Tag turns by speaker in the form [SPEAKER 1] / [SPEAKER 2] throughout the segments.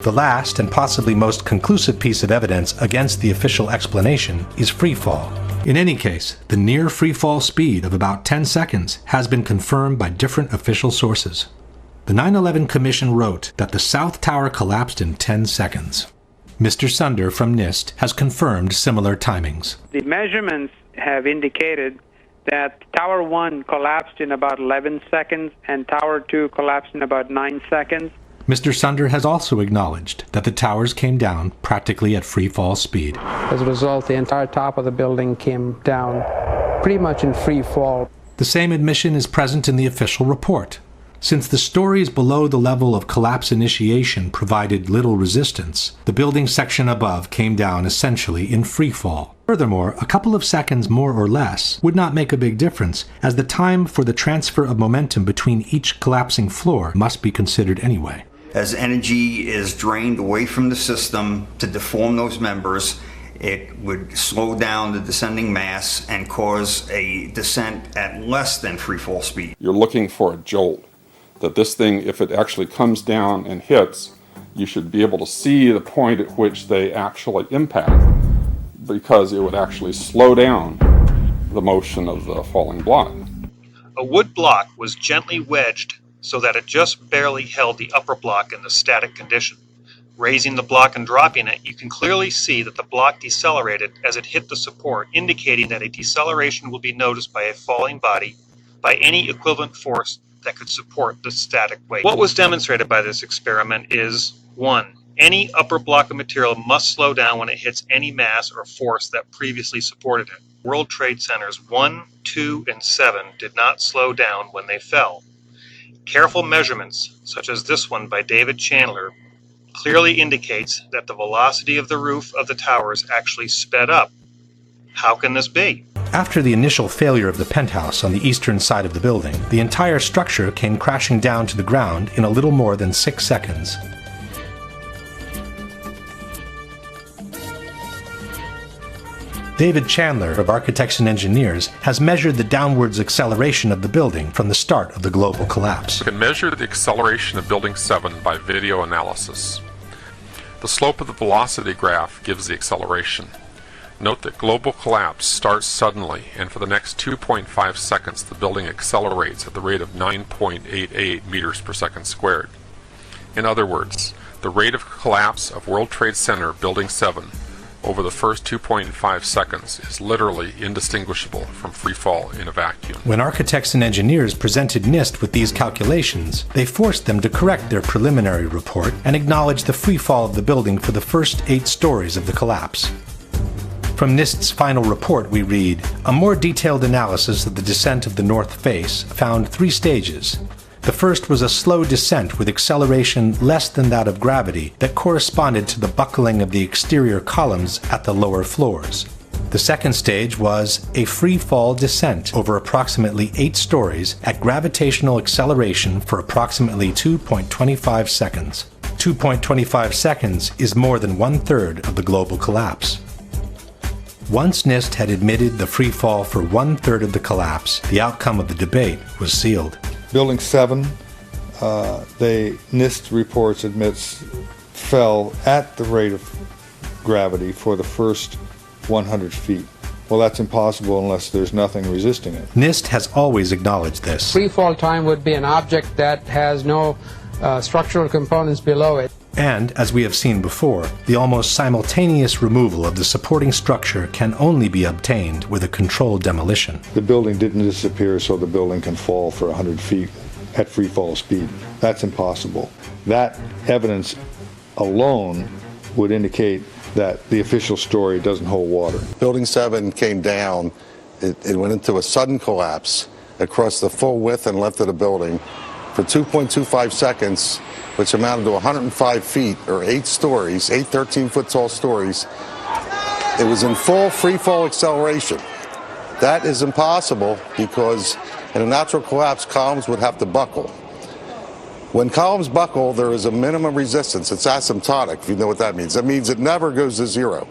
[SPEAKER 1] The last and possibly most conclusive piece of evidence against the official explanation is freefall. In any case, the near freefall speed of about 10 seconds has been confirmed by different official sources. The 9/11 Commission wrote that the South Tower collapsed in 10 seconds. Mr. Sunder from NIST has confirmed similar timings.
[SPEAKER 2] The measurements have indicated that Tower 1 collapsed in about 11 seconds and Tower 2 collapsed in about 9 seconds.
[SPEAKER 1] Mr. Sunder has also acknowledged that the towers came down practically at free fall speed.
[SPEAKER 3] As a result, the entire top of the building came down pretty much in free fall.
[SPEAKER 1] The same admission is present in the official report. Since the stories below the level of collapse initiation provided little resistance, the building section above came down essentially in free fall. Furthermore, a couple of seconds more or less would not make a big difference, as the time for the transfer of momentum between each collapsing floor must be considered anyway.
[SPEAKER 4] As energy is drained away from the system to deform those members, it would slow down the descending mass and cause a descent at less than free fall speed.
[SPEAKER 5] You're looking for a jolt. That this thing, if it actually comes down and hits, you should be able to see the point at which they actually impact, because it would actually slow down the motion of the falling block.
[SPEAKER 6] A wood block was gently wedged so that it just barely held the upper block in the static condition. Raising the block and dropping it, you can clearly see that the block decelerated as it hit the support, indicating that a deceleration will be noticed by a falling body by any equivalent force that could support the static weight. What was demonstrated by this experiment is 1. Any upper block of material must slow down when it hits any mass or force that previously supported it. World Trade Centers 1, 2, and 7 did not slow down when they fell. Careful measurements, such as this one by David Chandler, clearly indicates that the velocity of the roof of the towers actually sped up. How can this be?
[SPEAKER 1] After the initial failure of the penthouse on the eastern side of the building, the entire structure came crashing down to the ground in a little more than 6 seconds. David Chandler of Architects and Engineers has measured the downwards acceleration of the building from the start of the global collapse.
[SPEAKER 7] We can measure the acceleration of Building 7 by video analysis. The slope of the velocity graph gives the acceleration. Note that global collapse starts suddenly, and for the next 2.5 seconds the building accelerates at the rate of 9.88 meters per second squared. In other words, the rate of collapse of World Trade Center Building 7 over the first 2.5 seconds is literally indistinguishable from free fall in a vacuum.
[SPEAKER 1] When Architects and Engineers presented NIST with these calculations, they forced them to correct their preliminary report and acknowledge the free fall of the building for the first 8 stories of the collapse. From NIST's final report we read, a more detailed analysis of the descent of the north face found 3 stages. The first was a slow descent with acceleration less than that of gravity that corresponded to the buckling of the exterior columns at the lower floors. The second stage was a free fall descent over approximately 8 stories at gravitational acceleration for approximately 2.25 seconds. 2.25 seconds is more than 1/3 of the global collapse. Once NIST had admitted the free fall for 1/3 of the collapse, the outcome of the debate was sealed.
[SPEAKER 8] Building 7, NIST reports admits fell at the rate of gravity for the first 100 feet. Well, that's impossible unless there's nothing resisting it.
[SPEAKER 1] NIST has always acknowledged this.
[SPEAKER 3] Free fall time would be an object that has no structural components below it.
[SPEAKER 1] And, as we have seen before, the almost simultaneous removal of the supporting structure can only be obtained with a controlled demolition.
[SPEAKER 8] The building didn't disappear so the building can fall for 100 feet at free fall speed. That's impossible. That evidence alone would indicate that the official story doesn't hold water.
[SPEAKER 9] Building 7 came down. It went into a sudden collapse across the full width and length of the building for 2.25 seconds, which amounted to 105 feet, or 8 stories, 8 13-foot tall stories. It was in full free fall acceleration. That is impossible because in a natural collapse, columns would have to buckle. When columns buckle, there is a minimum resistance. It's asymptotic, if you know what that means. That means it never goes to 0.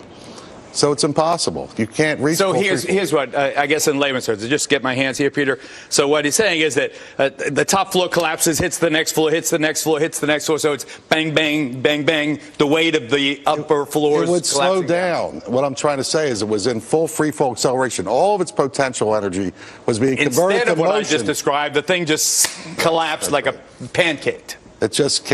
[SPEAKER 9] So it's impossible. You can't reach.
[SPEAKER 10] So here's what I guess in layman's terms, just get my hands here, Peter. So what he's saying is that the top floor collapses, hits the next floor, hits the next floor, hits the next floor. So it's bang, bang, bang, bang. The weight of the upper floors.
[SPEAKER 9] It would slow down. What I'm trying to say is it was in full free fall acceleration. All of its potential energy was being converted to motion.
[SPEAKER 10] Instead of what I just described, the thing just collapsed like a pancake.
[SPEAKER 9] It just